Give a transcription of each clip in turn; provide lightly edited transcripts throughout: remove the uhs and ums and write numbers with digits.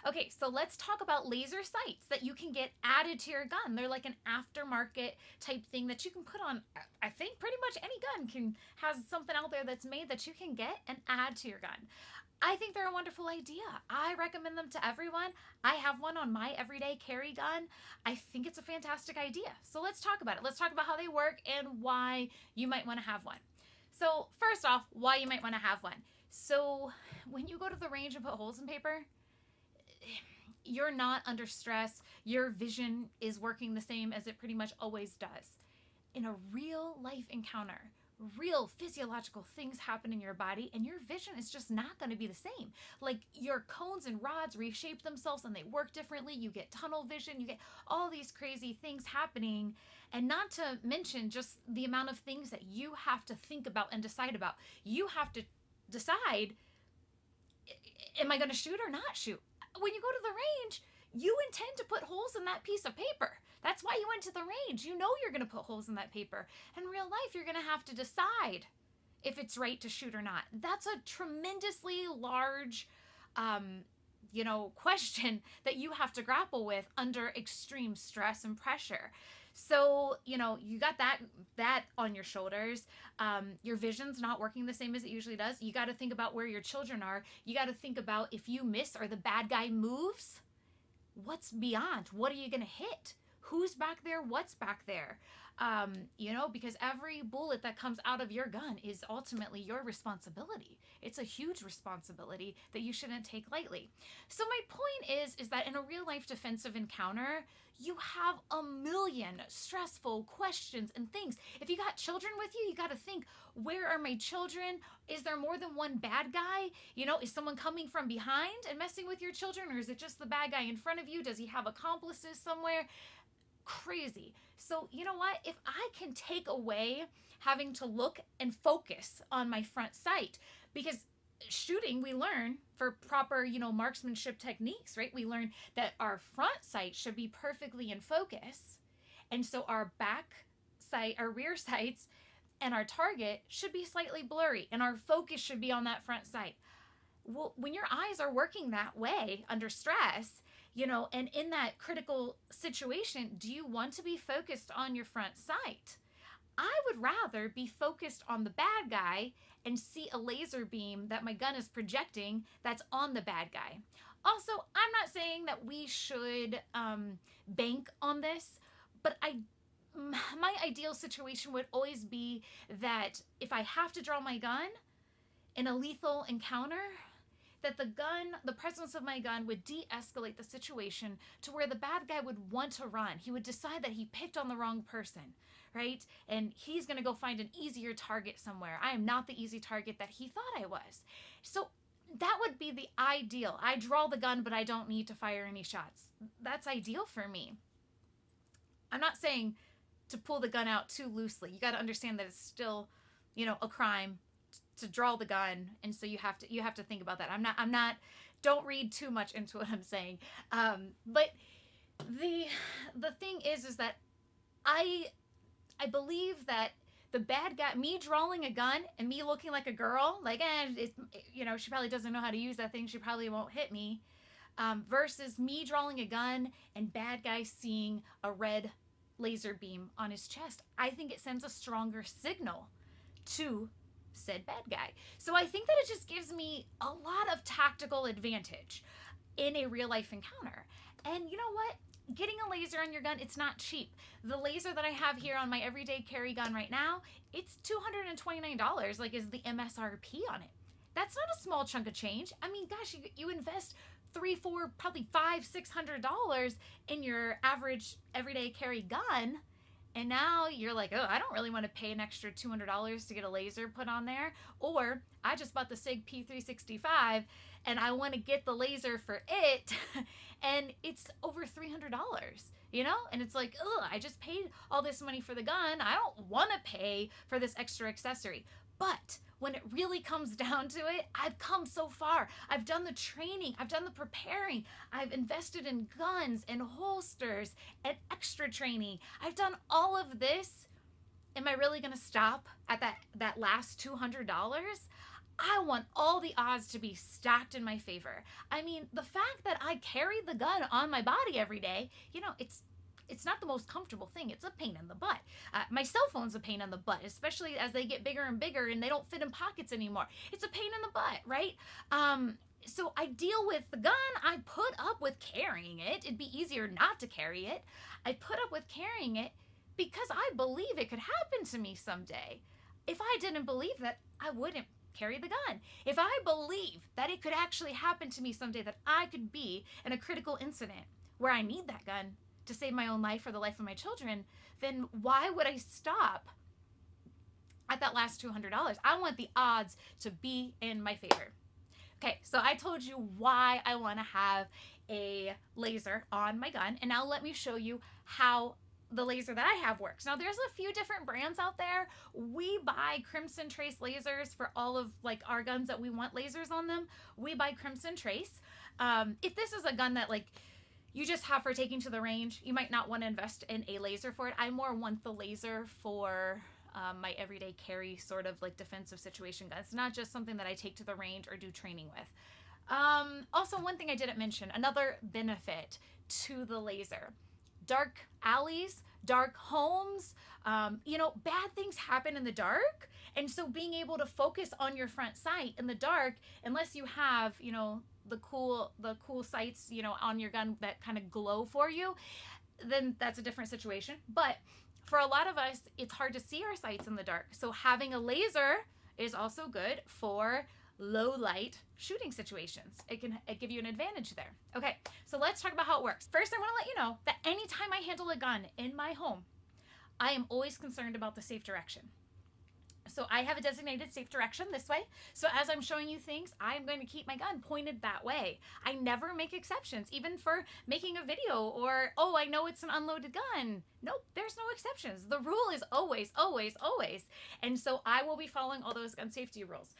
Okay, so let's talk about laser sights that you can get added to your gun. They're like an aftermarket type thing that you can put on. I think pretty much any gun can has something out there that's made that you can get and add to your gun. I think they're a wonderful idea. I recommend them to everyone. I have one on my everyday carry gun. I think it's a fantastic idea. So let's talk about it. Let's talk about how they work and why you might want to have one. So, first off, why you might want to have one. So, when you go to the range and put holes in paper, you're not under stress. Your vision is working the same as it pretty much always does. In a real life encounter, real physiological things happen in your body, and your vision is just not going to be the same. Like your cones and rods reshape themselves and they work differently. You get tunnel vision, you get all these crazy things happening. And not to mention just the amount of things that you have to think about and decide about. You have to decide, am I going to shoot or not shoot? When you go to the range, you intend to put holes in that piece of paper. That's why you went to the range. You know you're going to put holes in that paper. In real life, you're going to have to decide if it's right to shoot or not. That's a tremendously large, question that you have to grapple with under extreme stress and pressure. So, you got that on your shoulders. Your vision's not working the same as it usually does. You got to think about where your children are. You got to think about if you miss or the bad guy moves, what's beyond? What are you going to hit? Who's back there? What's back there? Because every bullet that comes out of your gun is ultimately your responsibility. It's a huge responsibility that you shouldn't take lightly. So my point is that in a real life defensive encounter, you have a million stressful questions and things. If you got children with you, you got to think, where are my children? Is there more than one bad guy? Is someone coming from behind and messing with your children, or is it just the bad guy in front of you? Does he have accomplices somewhere? Crazy. So, you know what? If I can take away having to look and focus on my front sight, because shooting, we learn for proper, marksmanship techniques, right? We learn that our front sight should be perfectly in focus. And so our back sight, our rear sights, and our target should be slightly blurry, and our focus should be on that front sight. Well, when your eyes are working that way under stress, and in that critical situation, do you want to be focused on your front sight? I would rather be focused on the bad guy and see a laser beam that my gun is projecting that's on the bad guy. Also, I'm not saying that we should bank on this, but my ideal situation would always be that if I have to draw my gun in a lethal encounter, that the presence of my gun would de-escalate the situation to where the bad guy would want to run. He would decide that he picked on the wrong person, right? And he's going to go find an easier target somewhere. I am not the easy target that he thought I was. So that would be the ideal. I draw the gun, but I don't need to fire any shots. That's ideal for me. I'm not saying to pull the gun out too loosely. You got to understand that it's still, a crime to draw the gun, and so you have to think about that. I'm not don't read too much into what I'm saying. But the thing is that I believe that the bad guy, me drawing a gun and me looking like a girl, like she probably doesn't know how to use that thing, she probably won't hit me, versus me drawing a gun and bad guy seeing a red laser beam on his chest. I think it sends a stronger signal to said bad guy. So I think that it just gives me a lot of tactical advantage in a real life encounter. And you know what? Getting a laser on your gun, it's not cheap. The laser that I have here on my everyday carry gun right now, it's $229, like is the MSRP on it. That's not a small chunk of change. I mean, gosh, you invest $300, $400, probably $500, $600 in your average everyday carry gun, and now you're like, oh, I don't really want to pay an extra $200 to get a laser put on there. Or I just bought the SIG P365 and I want to get the laser for it. And it's over $300, And it's like, ugh, I just paid all this money for the gun. I don't want to pay for this extra accessory. But when it really comes down to it, I've come so far. I've done the training, I've done the preparing, I've invested in guns and holsters and extra training. I've done all of this. Am I really going to stop at that last $200? I want all the odds to be stacked in my favor. I mean, the fact that I carry the gun on my body every day, it's not the most comfortable thing. It's a pain in the butt. My cell phone's a pain in the butt, especially as they get bigger and bigger and they don't fit in pockets anymore. It's a pain in the butt, right? So I deal with the gun. I put up with carrying it. It'd be easier not to carry it. I put up with carrying it because I believe it could happen to me someday. If I didn't believe that, I wouldn't carry the gun. If I believe that it could actually happen to me someday, that I could be in a critical incident where I need that gun to save my own life or the life of my children, then why would I stop at that last $200? I want the odds to be in my favor. Okay, so I told you why I want to have a laser on my gun, and now let me show you how the laser that I have works. Now there's a few different brands out there. We buy Crimson Trace lasers for all of like our guns that we want lasers on them. We buy Crimson Trace. If this is a gun that like you just have for taking to the range, you might not want to invest in a laser for it. I more want the laser for my everyday carry sort of like defensive situation gun. It's not just something that I take to the range or do training with. Also, one thing I didn't mention, another benefit to the laser. Dark alleys, dark homes, bad things happen in the dark. And so being able to focus on your front sight in the dark, unless you have, the cool sights, on your gun that kind of glow for you, then that's a different situation. But for a lot of us, it's hard to see our sights in the dark. So having a laser is also good for low light shooting situations. It can give you an advantage there. Okay, so let's talk about how it works. First, I want to let you know that anytime I handle a gun in my home, I am always concerned about the safe direction. So I have a designated safe direction this way. So as I'm showing you things, I'm going to keep my gun pointed that way. I never make exceptions, even for making a video or, oh, I know it's an unloaded gun. Nope, there's no exceptions. The rule is always, always, always. And so I will be following all those gun safety rules.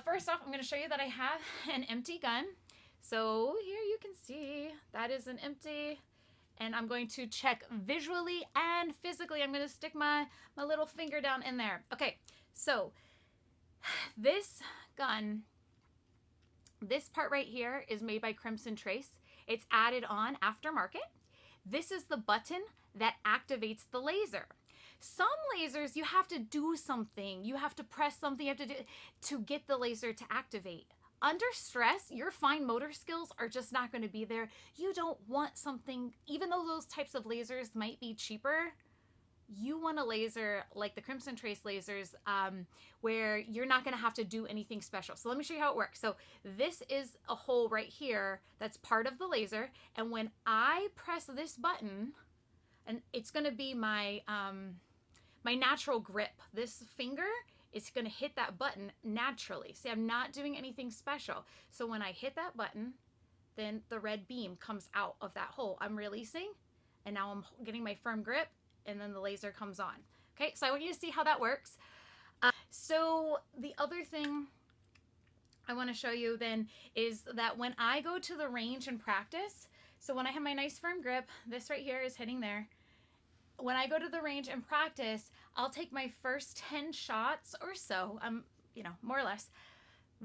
First off, I'm going to show you that I have an empty gun. So here you can see that is an empty, and I'm going to check visually and physically. I'm going to stick my little finger down in there. Okay, so this gun, this part right here is made by Crimson Trace. It's added on aftermarket. This is the button that activates the laser. Some lasers, you have to do something. You have to press something, you have to do to get the laser to activate. Under stress, your fine motor skills are just not going to be there. You don't want something, even though those types of lasers might be cheaper, you want a laser like the Crimson Trace lasers where you're not going to have to do anything special. So let me show you how it works. So this is a hole right here that's part of the laser. And when I press this button, and it's going to be my my natural grip, this finger is going to hit that button naturally. See, I'm not doing anything special. So when I hit that button, then the red beam comes out of that hole. I'm releasing, and now I'm getting my firm grip, and then the laser comes on. Okay, so I want you to see how that works. So the other thing I want to show you then is that when I go to the range and practice, so when I have my nice firm grip, this right here is hitting there. When I go to the range and practice, I'll take my first 10 shots or so, more or less,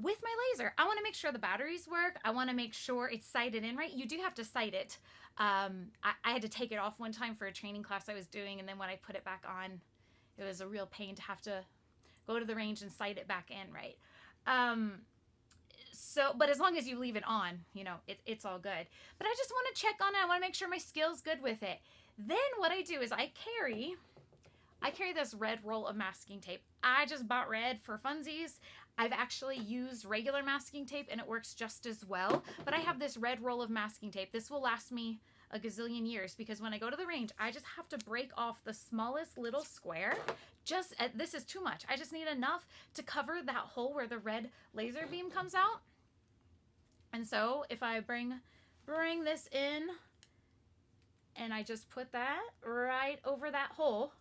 with my laser. I want to make sure the batteries work. I want to make sure it's sighted in right. You do have to sight it. I had to take it off one time for a training class I was doing, and then when I put it back on, it was a real pain to have to go to the range and sight it back in right. But as long as you leave it on, it's all good. But I just want to check on it. I want to make sure my skill's good with it. Then what I do is I carry this red roll of masking tape. I just bought red for funsies. I've actually used regular masking tape and it works just as well. But I have this red roll of masking tape. This will last me a gazillion years because when I go to the range, I just have to break off the smallest little square. This is too much. I just need enough to cover that hole where the red laser beam comes out. And so if I bring this in, and I just put that right over that hole,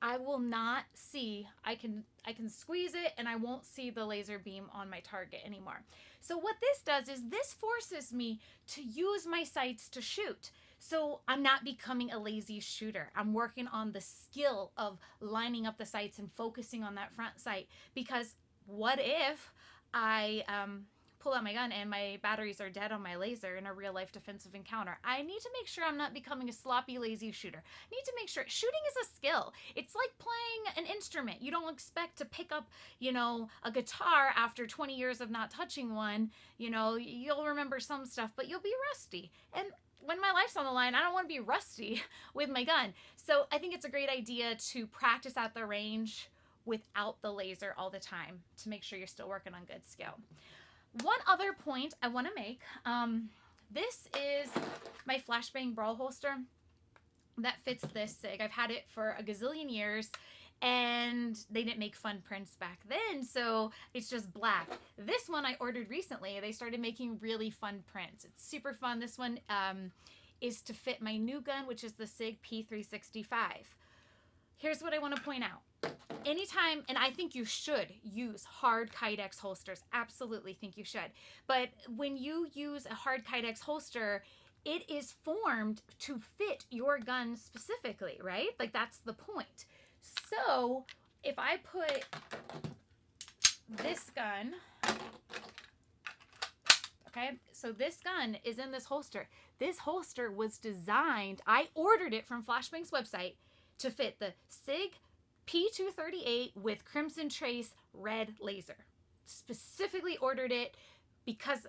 I will not see, I can squeeze it and I won't see the laser beam on my target anymore. So what this does is this forces me to use my sights to shoot. So I'm not becoming a lazy shooter. I'm working on the skill of lining up the sights and focusing on that front sight, because what if I pull out my gun and my batteries are dead on my laser in a real life defensive encounter? I need to make sure I'm not becoming a sloppy, lazy shooter. I need to make sure shooting is a skill. It's like playing an instrument. You don't expect to pick up, a guitar after 20 years of not touching one. You'll remember some stuff, but you'll be rusty. And when my life's on the line, I don't want to be rusty with my gun. So I think it's a great idea to practice at the range without the laser all the time to make sure you're still working on good skill. One other point I want to make, this is my flashbang brawl holster that fits this SIG. I've had it for a gazillion years, and they didn't make fun prints back then, so it's just black. This one I ordered recently. They started making really fun prints. It's super fun. This one is to fit my new gun, which is the SIG P365. Here's what I want to point out. Anytime, and I think you should use hard Kydex holsters, absolutely think you should. But when you use a hard Kydex holster, it is formed to fit your gun specifically, right? Like, that's the point. So if I put this gun, okay, so this gun is in this holster. This holster was designed, I ordered it from Flashbang's website to fit the SIG P238 with Crimson Trace red laser. Specifically ordered it because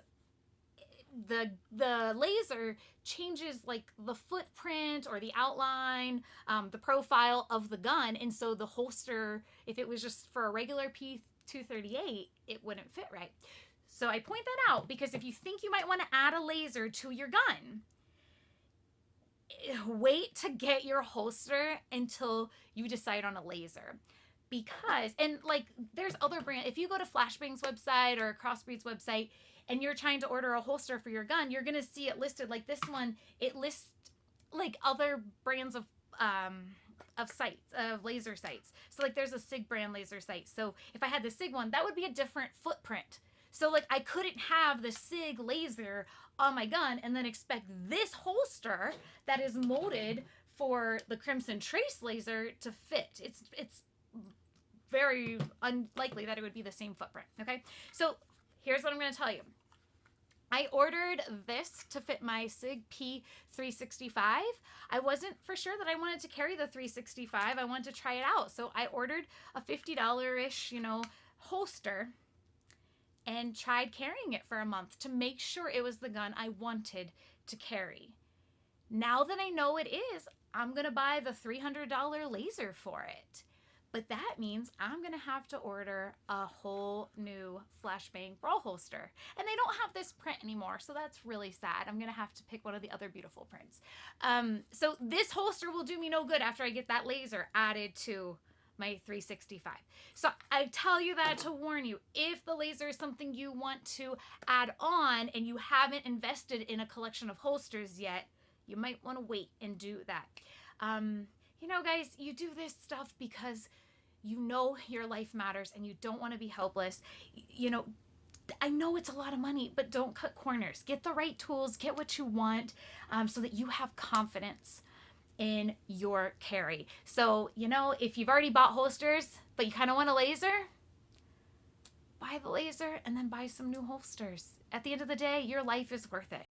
the laser changes like the footprint or the outline, the profile of the gun, and so the holster, if it was just for a regular P238, it wouldn't fit right. So I point that out because if you think you might want to add a laser to your gun, wait to get your holster until you decide on a laser. Because, and like, there's other brands. If you go to Flashbang's website or Crossbreed's website and you're trying to order a holster for your gun, you're going to see it listed like this one. It lists like other brands of sights, of laser sights. So like there's a SIG brand laser sight. So if I had the SIG one, that would be a different footprint. So like I couldn't have the SIG laser on my gun and then expect this holster that is molded for the Crimson Trace laser to fit. It's very unlikely that it would be the same footprint, okay? So here's what I'm going to tell you. I ordered this to fit my SIG P365. I wasn't for sure that I wanted to carry the 365. I wanted to try it out. So I ordered a $50-ish, holster and tried carrying it for a month to make sure it was the gun I wanted to carry. Now that I know it is, I'm going to buy the $300 laser for it. But that means I'm going to have to order a whole new Flashbang brawl holster. And they don't have this print anymore, so that's really sad. I'm going to have to pick one of the other beautiful prints. So this holster will do me no good after I get that laser added to my 365. So I tell you that to warn you, if the laser is something you want to add on and you haven't invested in a collection of holsters yet, you might want to wait and do that. Guys, you do this stuff because you know your life matters and you don't want to be helpless. I know it's a lot of money, but don't cut corners. Get the right tools, get what you want, so that you have confidence in your carry. So, if you've already bought holsters, but you kind of want a laser, buy the laser and then buy some new holsters. At the end of the day, your life is worth it.